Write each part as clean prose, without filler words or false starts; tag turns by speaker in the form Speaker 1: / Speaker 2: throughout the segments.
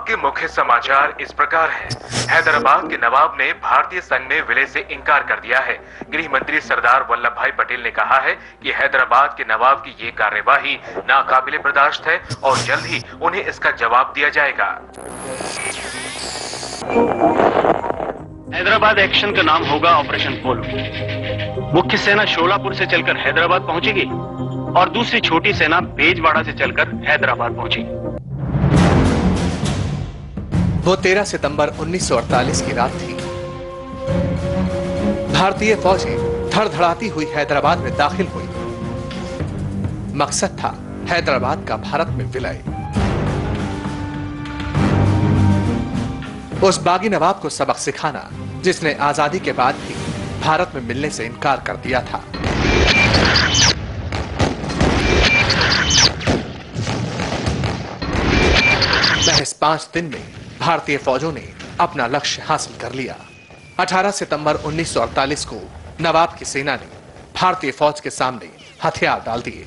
Speaker 1: के मुख्य समाचार इस प्रकार हैं। हैदराबाद के नवाब ने भारतीय संघ में विलय से इनकार कर दिया है। गृह मंत्री सरदार वल्लभ भाई पटेल ने कहा है कि हैदराबाद के नवाब की ये कार्यवाही नाकाबिले बर्दाश्त है और जल्द ही उन्हें इसका जवाब दिया जाएगा।
Speaker 2: हैदराबाद एक्शन का नाम होगा ऑपरेशन पोलो। मुख्य सेना शोलापुर से चलकर हैदराबाद पहुंचेगी और दूसरी छोटी सेना बेजवाड़ा से चलकर हैदराबाद पहुंचेगी।
Speaker 3: वो 13 सितंबर 1948 की रात थी। भारतीय फौजें धड़धड़ाती हुई हैदराबाद में दाखिल हुई। मकसद था हैदराबाद का भारत में विलय। उस बागी नवाब को सबक सिखाना जिसने आजादी के बाद भी भारत में मिलने से इनकार कर दिया था। महज 5 दिन में भारतीय फौजों ने अपना लक्ष्य हासिल कर लिया। 18 सितंबर 1948 को नवाब की सेना ने भारतीय फौज के सामने हथियार डाल दिए।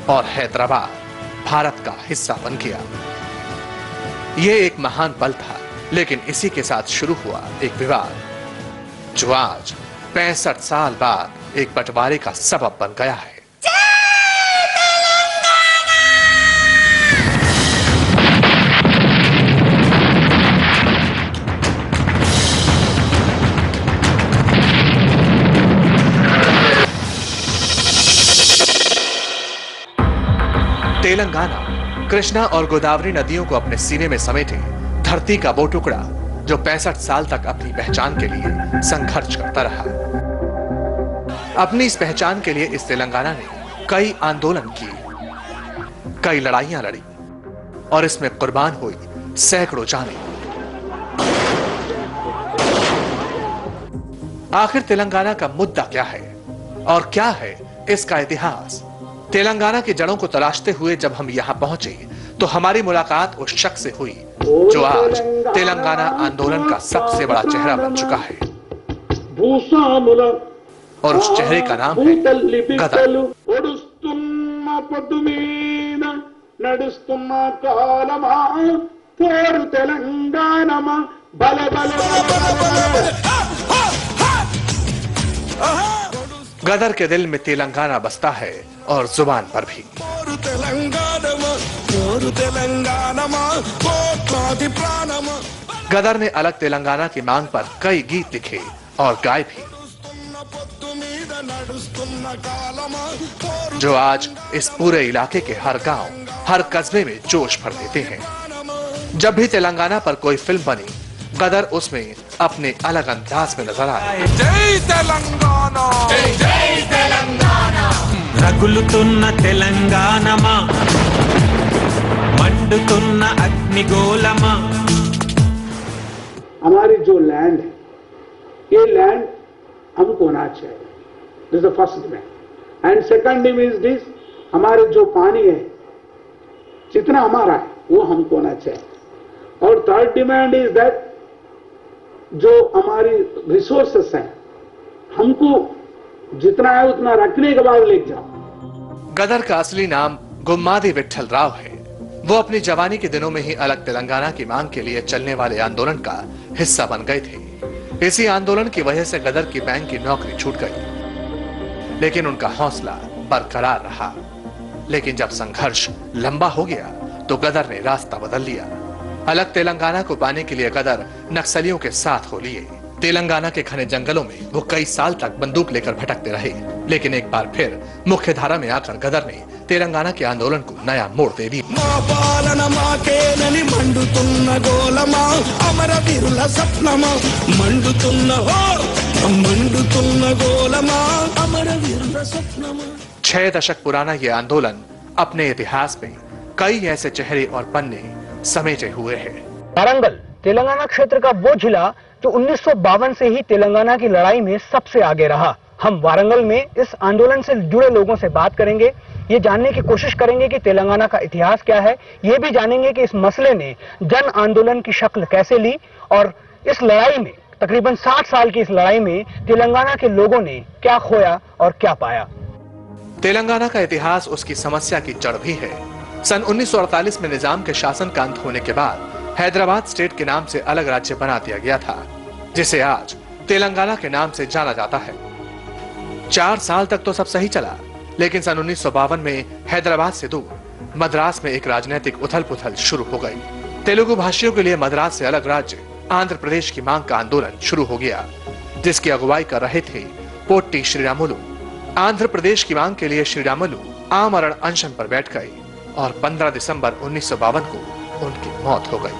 Speaker 3: और हैदराबाद भारत का हिस्सा बन गया। यह एक महान पल था, लेकिन इसी के साथ शुरू हुआ एक विवाद जो आज 65 साल बाद एक बंटवारे का सबब बन गया है। तेलंगाना कृष्णा और गोदावरी नदियों को अपने सीने में समेटे धरती का वो टुकड़ा जो 65 साल तक अपनी पहचान के लिए संघर्ष करता रहा। अपनी इस पहचान के लिए इस तेलंगाना ने कई आंदोलन किए, कई लड़ाइयां लड़ी और इसमें कुर्बान हुई सैकड़ों जानें। आखिर तेलंगाना का मुद्दा क्या है और क्या है इसका इतिहास? तेलंगाना की जड़ों को तलाशते हुए जब हम यहां पहुंचे तो हमारी मुलाकात उस शख्स से हुई जो आज तेलंगाना आंदोलन का सबसे बड़ा चेहरा बन चुका है। और उस चेहरे का नाम है गदर। गदर के दिल में तेलंगाना बसता है और जुबान पर भी। गदर ने अलग तेलंगाना की मांग पर कई गीत लिखे और गाए भी, जो आज इस पूरे इलाके के हर गांव, हर कस्बे में जोश भर देते हैं। जब भी तेलंगाना पर कोई फिल्म बनी, गदर उसमें अपने अलग अंदाज में नजर आए।
Speaker 4: जय तेलंगाना, जय तेलंगाना, रगुलुतुन्न तेलंगानमा, मंडुतुन्न अग्निगोलमा।
Speaker 5: हमारी जो लैंड है, ये लैंड हमको होना चाहिए। This the first demand. And second demand is this, हमारे जो पानी है जितना हमारा है वो हमको होना चाहिए। और थर्ड डिमांड इज दैट जो हमारी रिसोर्सेस हैं हमको जितना है उतना रखने के बाद ले जाओ।
Speaker 3: गदर का असली नाम गुम्मादी विट्ठल राव है। वो अपनी जवानी के दिनों में ही अलग तेलंगाना की मांग के लिए चलने वाले आंदोलन का हिस्सा बन गए थे। इसी आंदोलन की वजह से गदर की बैंक की नौकरी छूट गई, लेकिन उनका हौसला बरकरार रहा। लेकिन जब संघर्ष लंबा हो गया तो गदर ने रास्ता बदल लिया। अलग तेलंगाना को पाने के लिए गदर नक्सलियों के साथ हो लिए। तेलंगाना के घने जंगलों में वो कई साल तक बंदूक लेकर भटकते रहे, लेकिन एक बार फिर मुख्य धारा में आकर गदर ने तेलंगाना के आंदोलन को नया मोड़ दे दिया। छह दशक पुराना ये आंदोलन अपने इतिहास में कई ऐसे चेहरे और पन्ने समेटे हुए हैं।
Speaker 6: वारंगल तेलंगाना क्षेत्र का वो जिला जो 1952 से ही तेलंगाना की लड़ाई में सबसे आगे रहा। हम वारंगल में इस आंदोलन से जुड़े लोगों से बात करेंगे, ये जानने की कोशिश करेंगे कि तेलंगाना का इतिहास क्या है। ये भी जानेंगे कि इस मसले ने जन आंदोलन की शक्ल कैसे ली और इस लड़ाई में, तकरीबन 60 साल की इस लड़ाई में तेलंगाना के लोगों ने क्या खोया और क्या पाया।
Speaker 3: तेलंगाना का इतिहास उसकी समस्या की जड़ भी है। सन 1948 में निजाम के शासन का अंत होने के बाद हैदराबाद स्टेट के नाम से अलग राज्य बना दिया गया था, जिसे आज तेलंगाना के नाम से जाना जाता है। 4 साल तक तो सब सही चला, लेकिन सन 1952 में हैदराबाद से दूर मद्रास में एक राजनीतिक उथल पुथल शुरू हो गई। तेलुगु भाषियों के लिए मद्रास से अलग राज्य आंध्र प्रदेश की मांग का आंदोलन शुरू हो गया, जिसकी अगुवाई कर रहे थे पोट्टी श्रीरामुलु। आंध्र प्रदेश की मांग के लिए श्रीरामुलु आमरण अनशन पर बैठ गए और 15 दिसंबर 1952 को उनकी मौत हो गई।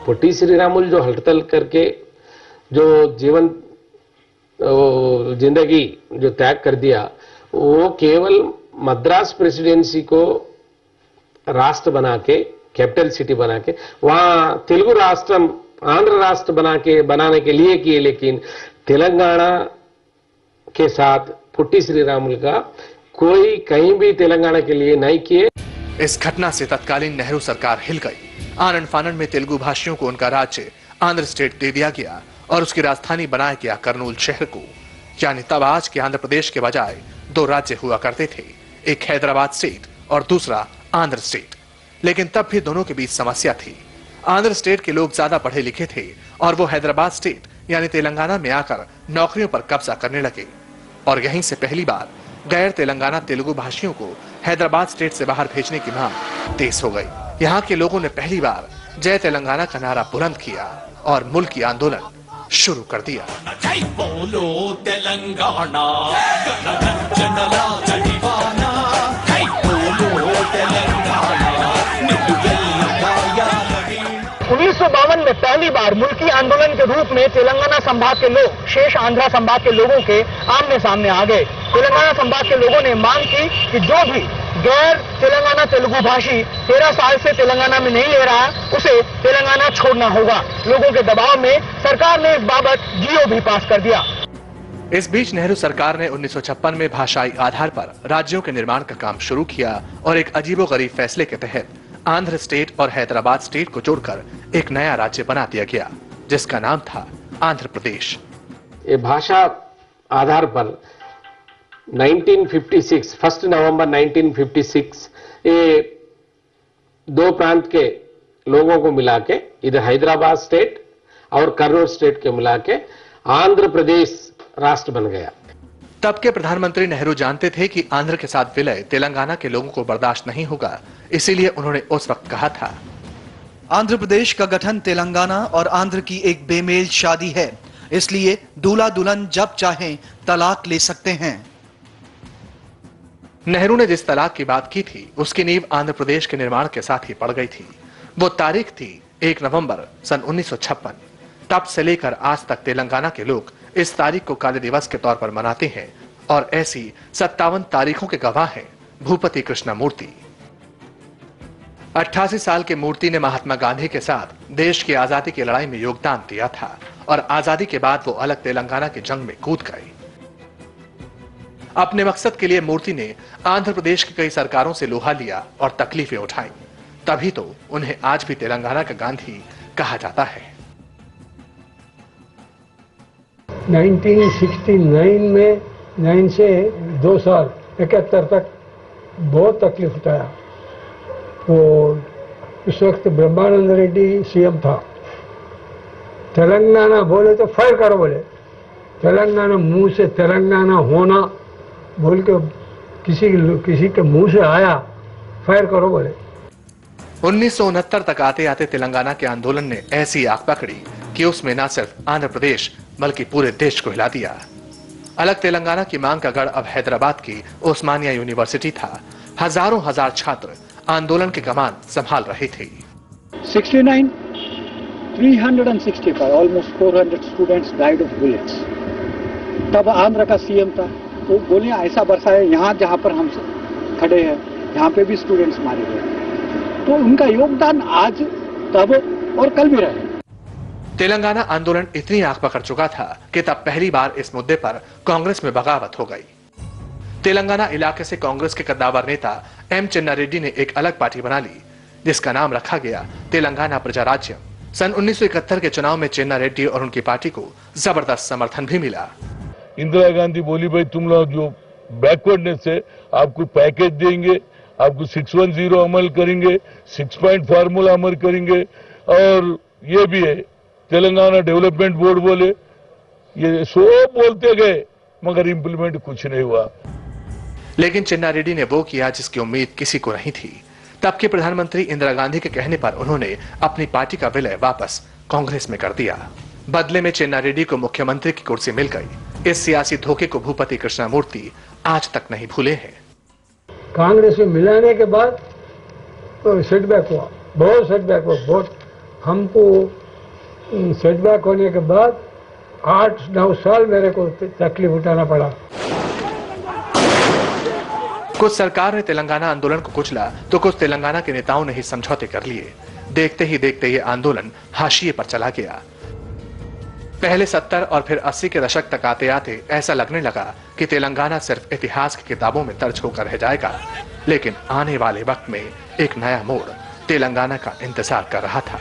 Speaker 7: पोट्टी श्रीरामुलु जो हड़ताल करके जो जिंदगी जो त्याग कर दिया, वो केवल मद्रास प्रेसिडेंसी को राष्ट्र बना के, कैपिटल सिटी बना के, वहां तेलुगु राष्ट्र आंध्र राष्ट्र बनाने के लिए किए, लेकिन तेलंगाना के साथ पोट्टी श्रीरामुलु का कोई कहीं भी तेलंगाना के लिए नहीं किए।
Speaker 3: इस घटना से तत्कालीन नेहरू सरकार हिल गई। आनन फानन में तेलुगु भाषियों को उनका राज्य आंध्र स्टेट दे दिया गया और उसकी राजधानी बनाया गया कर्नूल शहर को। यानी तब आज के आंध्र प्रदेश के बजाय 2 राज्य हुआ करते थे, एक हैदराबाद स्टेट और दूसरा आंध्र स्टेट। लेकिन तब भी दोनों के बीच समस्या थी। आंध्र स्टेट के लोग ज्यादा पढ़े लिखे थे और वो हैदराबाद स्टेट यानी तेलंगाना में आकर नौकरियों पर कब्जा करने लगे, और यहीं से पहली बार गैर तेलंगाना तेलुगु भाषियों को हैदराबाद स्टेट से बाहर भेजने की मांग तेज हो गई। यहाँ के लोगों ने पहली बार जय तेलंगाना का नारा बुलंद किया और मुल्की आंदोलन शुरू कर दिया।
Speaker 4: जय बोलो तेलंगाना, जनला जदीवाना, जय बोलो तेलंगाना।
Speaker 6: 1952 में पहली बार मुल्की आंदोलन के रूप में तेलंगाना संभाग के लोग शेष आंध्रा संभाग के लोगों के आमने सामने आ गए। तेलंगाना संभाग के लोगों ने मांग की कि जो भी गैर तेलंगाना तेलुगु भाषी 13 साल से तेलंगाना में नहीं रह रहा, उसे तेलंगाना छोड़ना होगा। लोगों के दबाव में सरकार ने इस बाबत जीओ भी पास कर दिया।
Speaker 3: इस बीच नेहरू सरकार ने 1956 में भाषाई आधार पर राज्यों के निर्माण का काम शुरू किया और एक अजीबोगरीब फैसले के तहत आंध्र स्टेट और हैदराबाद स्टेट को जोड़कर एक नया राज्य बना दिया गया, जिसका नाम था आंध्र प्रदेश।
Speaker 7: ये भाषा आधार पर 1956 1 नवंबर 1956 ये 2 प्रांत के लोगों को मिला के, इधर हैदराबाद स्टेट और कर्नूल स्टेट के मिला के आंध्र प्रदेश राष्ट्र बन गया।
Speaker 3: तब के प्रधानमंत्री नेहरू जानते थे कि आंध्र के साथ विलय तेलंगाना के लोगों को बर्दाश्त नहीं होगा, इसीलिए उन्होंने उस वक्त कहा था,
Speaker 8: आंध्र प्रदेश का गठन तेलंगाना और आंध्र की एक बेमेल शादी है, इसलिए दूल्हा दुल्हन जब चाहें तलाक ले सकते हैं।
Speaker 3: नेहरू ने जिस तलाक की बात की थी, उसकी नींव आंध्र प्रदेश के निर्माण के साथ ही पड़ गई थी। वो तारीख थी 1 नवंबर सन 1956। तब से लेकर आज तक तेलंगाना के लोग इस तारीख को काले दिवस के तौर पर मनाते हैं और ऐसी 57 तारीखों के गवाह हैं भूपति कृष्णमूर्ति। 88 साल के मूर्ति ने महात्मा गांधी के साथ देश की आजादी की लड़ाई में योगदान दिया था और आजादी के बाद वो अलग तेलंगाना की जंग में कूद गए। अपने मकसद के लिए मूर्ति ने आंध्र प्रदेश की कई सरकारों से लोहा लिया और तकलीफें उठाई, तभी तो उन्हें आज भी तेलंगाना का गांधी कहा जाता है।
Speaker 9: 1969 में 9 से 2 साल 71 तक बहुत तकलीफ उठाया। वो उस वक्त ब्रह्मानंद रेड्डी सीएम था। तेलंगाना बोले तो फायर करो बोले, तेलंगाना मुंह से तेलंगाना होना बोल के किसी के मुंह से आया, फायर करो बोले।
Speaker 3: 1969 तक आते आते तेलंगाना के आंदोलन ने ऐसी आग पकड़ी कि उसमें न सिर्फ आंध्र प्रदेश बल्कि पूरे देश को हिला दिया। अलग तेलंगाना की मांग का गढ़ अब हैदराबाद की ओस्मानिया यूनिवर्सिटी था। हजार छात्र आंदोलन के कमान संभाल रहे थे।
Speaker 10: 69, 365, almost 400 students died of bullets. तब आंध्र का सीएम था, तो गोलियां ऐसा बरसाया, यहाँ जहाँ पर हम खड़े हैं यहाँ पे भी स्टूडेंट्स मारे गए। तो उनका योगदान आज, तब और कल भी रहे।
Speaker 3: तेलंगाना आंदोलन इतनी आग पकड़ चुका था कि तब पहली बार इस मुद्दे पर कांग्रेस में बगावत हो गई। तेलंगाना इलाके से कांग्रेस के कद्दावर नेता एम चिन्ना रेड्डी ने एक अलग पार्टी बना ली, जिसका नाम रखा गया तेलंगाना प्रजा राज्यम। सन 1971 के चुनाव में चिन्ना रेड्डी और उनकी पार्टी को जबरदस्त समर्थन भी मिला।
Speaker 11: इंदिरा गांधी बोली, भाई तुम लोग जो बैकवर्डनेस से आपको पैकेज देंगे, आपको 610 अमल करेंगे, 6 पॉइंट फार्मूला अमल करेंगे, और ये भी है तेलंगाना डेवलपमेंट बोर्ड बोले, ये सब बोलते गए मगर इंप्लीमेंट कुछ नहीं हुआ।
Speaker 3: लेकिन चिन्ना रेड्डी ने वो किया जिसकी उम्मीद किसी को नहीं थी। तब की प्रधानमंत्री इंदिरा गांधी के कहने पर उन्होंने अपनी पार्टी का विलय वापस कांग्रेस में कर दिया। बदले में चिन्ना रेड्डी को मुख्यमंत्री की कुर्सी मिल गई। इस सियासी धोखे को भूपति कृष्णमूर्ति आज तक नहीं भूले हैं।
Speaker 9: कांग्रेस में मिलाने के बाद तो सेटबैक हुआ, बहुत सेटबैक हुआ, बहुत। हमको सेटबैक होने के बाद 8-9 साल मेरे को तकलीफ उठाना पड़ा।
Speaker 3: कुछ सरकार ने तेलंगाना आंदोलन को कुचला तो कुछ तेलंगाना के नेताओं ने ही समझौते कर लिए। देखते ही देखते ये आंदोलन हाशिए पर चला गया। पहले 70 और फिर 80 के दशक तक आते आते ऐसा लगने लगा कि तेलंगाना सिर्फ इतिहास की किताबों में दर्ज होकर रह जाएगा। लेकिन आने वाले वक्त में एक नया मोड़ तेलंगाना का इंतजार कर रहा था।